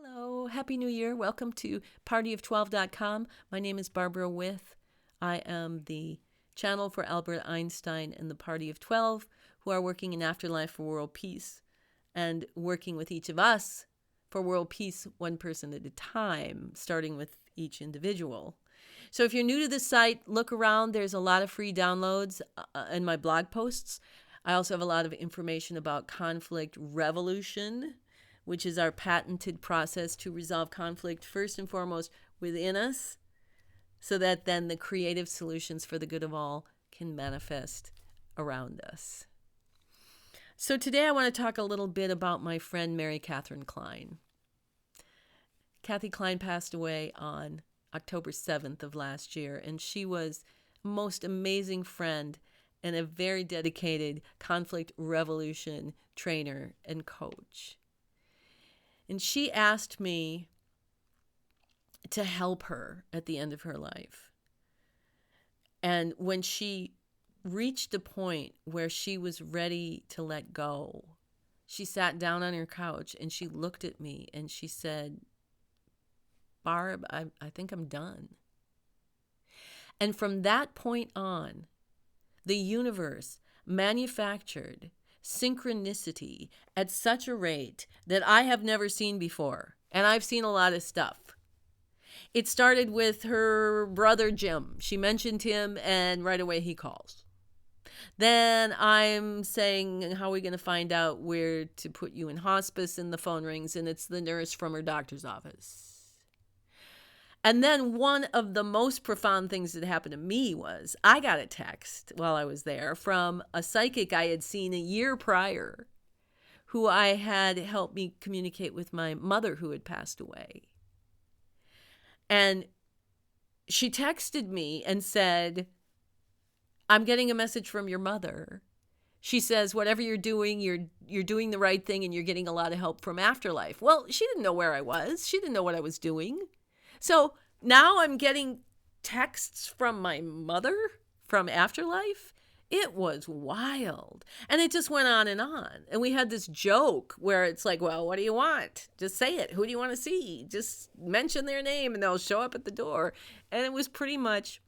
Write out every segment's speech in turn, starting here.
Hello, Happy New Year. Welcome to partyof12.com. My name is Barbara With. I am the channel for Albert Einstein and the Party of 12, who are working in Afterlife for world peace and working with each of us for world peace one person at a time, starting with each individual. So if you're new to this site, look around. There's a lot of free downloads in my blog posts. I also have a lot of information about conflict revolution, which is our patented process to resolve conflict first and foremost within us, so that then the creative solutions for the good of all can manifest around us. So today I want to talk a little bit about my friend Mary Catherine Klein. Kathy Klein passed away on October 7th of last year, and she was a most amazing friend and a very dedicated conflict revolution trainer and coach. And she asked me to help her at the end of her life. And when she reached a point where she was ready to let go, she sat down on her couch and she looked at me and she said, "Barb, I think I'm done." And from that point on, the universe manufactured synchronicity at such a rate that I have never seen before. And I've seen a lot of stuff. It started with her brother Jim. She mentioned him and right away he calls. Then I'm saying, how are we going to find out where to put you in hospice? And the phone rings and it's the nurse from her doctor's office. And then one of the most profound things that happened to me was I got a text while I was there from a psychic I had seen a year prior, who I had helped me communicate with my mother who had passed away. And she texted me and said, "I'm getting a message from your mother. She says, whatever you're doing, you're doing the right thing and you're getting a lot of help from Afterlife." Well, she didn't know where I was. She didn't know what I was doing. So now I'm getting texts from my mother from Afterlife. It was wild. And it just went on. And we had this joke where it's like, well, what do you want? Just say it. Who do you want to see? Just mention their name and they'll show up at the door. And it was pretty much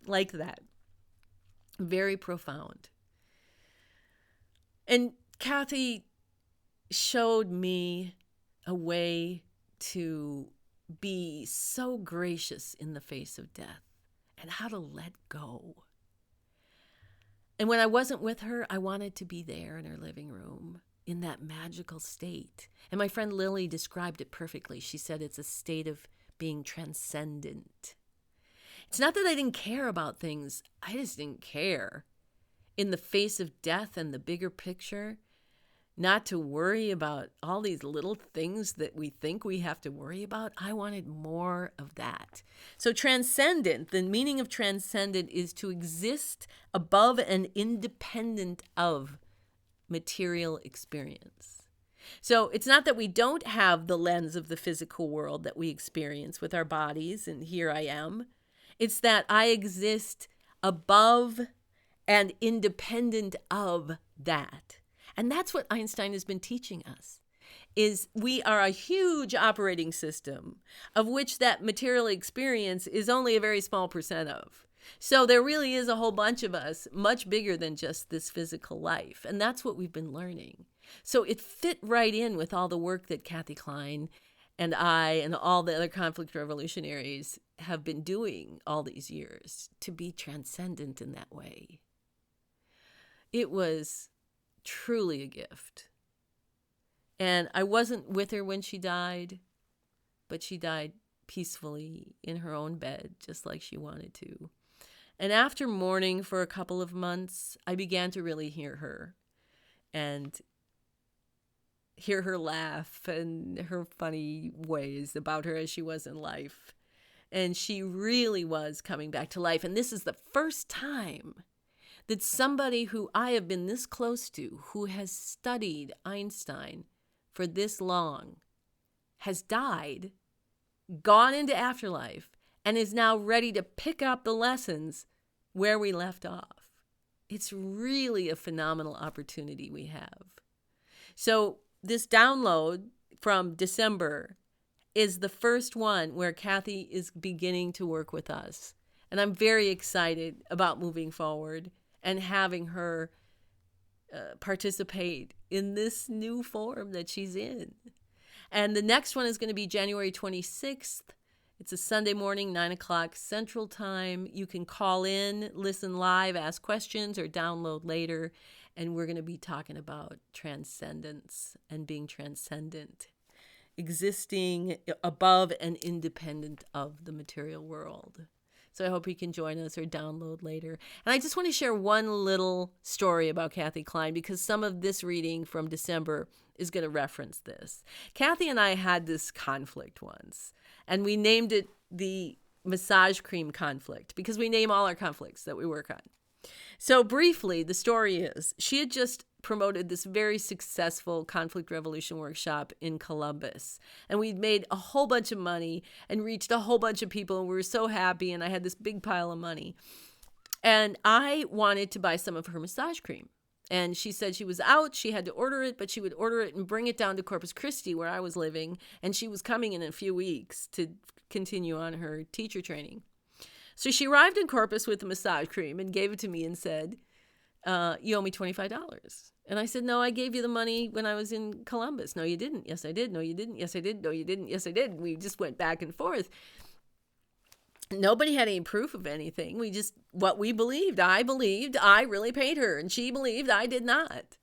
like that. Very profound. And Kathy showed me a way to be so gracious in the face of death and how to let go. And when I wasn't with her, I wanted to be there in her living room in that magical state. And my friend Lily described it perfectly. She said it's a state of being transcendent. It's not that I didn't care about things. I just didn't care. In the face of death and the bigger picture, not to worry about all these little things that we think we have to worry about. I wanted more of that. So transcendent, the meaning of transcendent is to exist above and independent of material experience. So it's not that we don't have the lens of the physical world that we experience with our bodies, and here I am. It's that I exist above and independent of that. And that's what Einstein has been teaching us, is we are a huge operating system of which that material experience is only a very small percent of. So there really is a whole bunch of us much bigger than just this physical life. And that's what we've been learning. So it fit right in with all the work that Kathy Klein and I and all the other conflict revolutionaries have been doing all these years, to be transcendent in that way. It was truly a gift. And I wasn't with her when she died, but she died peacefully in her own bed, just like she wanted to. And after mourning for a couple of months, I began to really hear her and hear her laugh and her funny ways about her as she was in life. And she really was coming back to life. And this is the first time that somebody who I have been this close to, who has studied Einstein for this long, has died, gone into afterlife, and is now ready to pick up the lessons where we left off. It's really a phenomenal opportunity we have. So this download from December is the first one where Kathy is beginning to work with us. And I'm very excited about moving forward and having her participate in this new form that she's in. And the next one is going to be January 26th. It's a Sunday morning, 9 o'clock Central Time. You can call in, listen live, ask questions, or download later. And we're going to be talking about transcendence and being transcendent, existing above and independent of the material world. So I hope you can join us or download later. And I just want to share one little story about Kathy Klein, because some of this reading from December is going to reference this. Kathy and I had this conflict once, and we named it the massage cream conflict, because we name all our conflicts that we work on. So briefly, the story is she had just promoted this very successful conflict resolution workshop in Columbus. And we'd made a whole bunch of money and reached a whole bunch of people. And we were so happy. And I had this big pile of money. And I wanted to buy some of her massage cream. And she said she was out. She had to order it, but she would order it and bring it down to Corpus Christi, where I was living. And she was coming in a few weeks to continue on her teacher training. So she arrived in Corpus with the massage cream and gave it to me and said, you owe me $25. And I said, no, I gave you the money when I was in Columbus. No, you didn't. Yes, I did. No, you didn't. Yes, I did. No, you didn't. Yes, I did. And we just went back and forth. Nobody had any proof of anything. We just, what we believed. I believed I really paid her, and she believed I did not.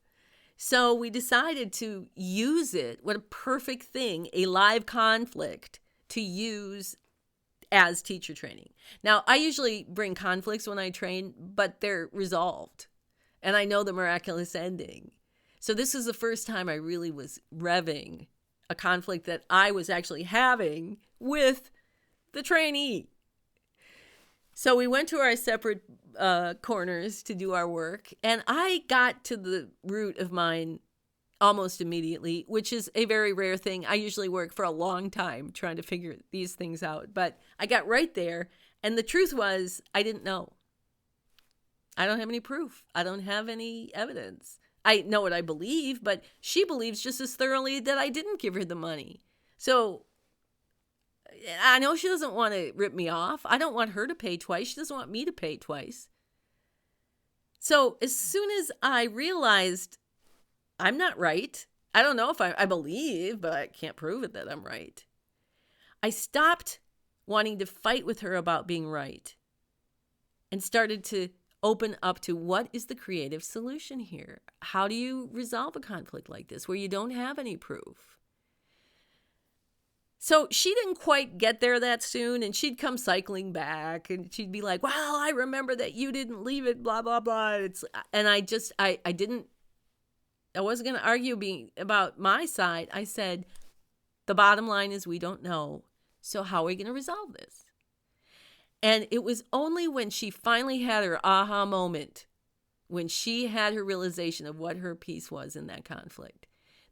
So we decided to use it. What a perfect thing, a live conflict to use as teacher training. Now, I usually bring conflicts when I train, but they're resolved. And I know the miraculous ending. So this is the first time I really was revving a conflict that I was actually having with the trainee. So we went to our separate corners to do our work. And I got to the root of mine almost immediately, which is a very rare thing. I usually work for a long time trying to figure these things out. But I got right there. And the truth was, I didn't know. I don't have any proof. I don't have any evidence. I know what I believe, but she believes just as thoroughly that I didn't give her the money. So I know she doesn't want to rip me off. I don't want her to pay twice. She doesn't want me to pay twice. So as soon as I realized I'm not right, I don't know if I believe, but I can't prove it that I'm right, I stopped wanting to fight with her about being right and started to open up to what is the creative solution here? How do you resolve a conflict like this where you don't have any proof? So she didn't quite get there that soon, and she'd come cycling back and she'd be like, well, I remember that you didn't leave it, blah, blah, blah. And I wasn't going to argue about my side. I said, the bottom line is we don't know. So how are we going to resolve this? And it was only when she finally had her aha moment, when she had her realization of what her piece was in that conflict,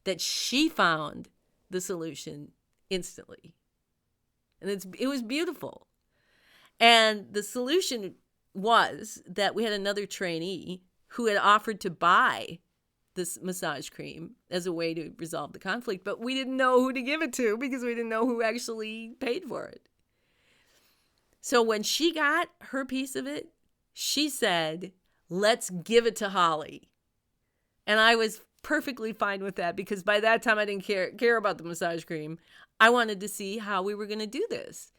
that she found the solution instantly. And it was beautiful. And the solution was that we had another trainee who had offered to buy this massage cream as a way to resolve the conflict, but we didn't know who to give it to because we didn't know who actually paid for it. So when she got her piece of it, she said, let's give it to Holly. And I was perfectly fine with that because by that time I didn't care about the massage cream. I wanted to see how we were going to do this.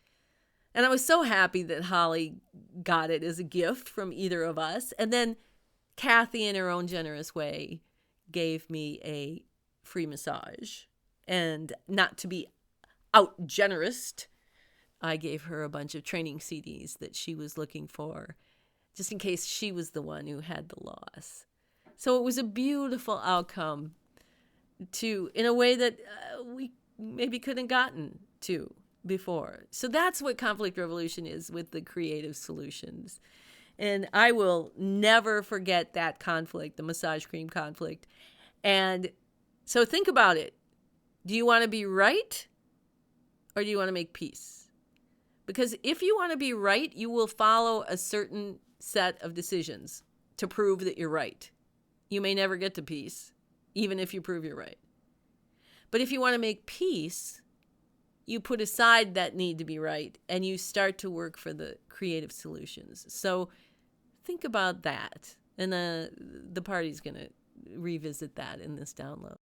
And I was so happy that Holly got it as a gift from either of us. And then Kathy, in her own generous way, gave me a free massage. And not to be out generous, I gave her a bunch of training CDs that she was looking for, just in case she was the one who had the loss. So it was a beautiful outcome in a way that we maybe couldn't gotten to before. So that's what conflict revolution is with the creative solutions. And I will never forget that conflict, the massage cream conflict. And so think about it. Do you want to be right or do you want to make peace? Because if you want to be right, you will follow a certain set of decisions to prove that you're right. You may never get to peace, even if you prove you're right. But if you want to make peace, you put aside that need to be right and you start to work for the creative solutions. So think about that. And the party's going to revisit that in this download.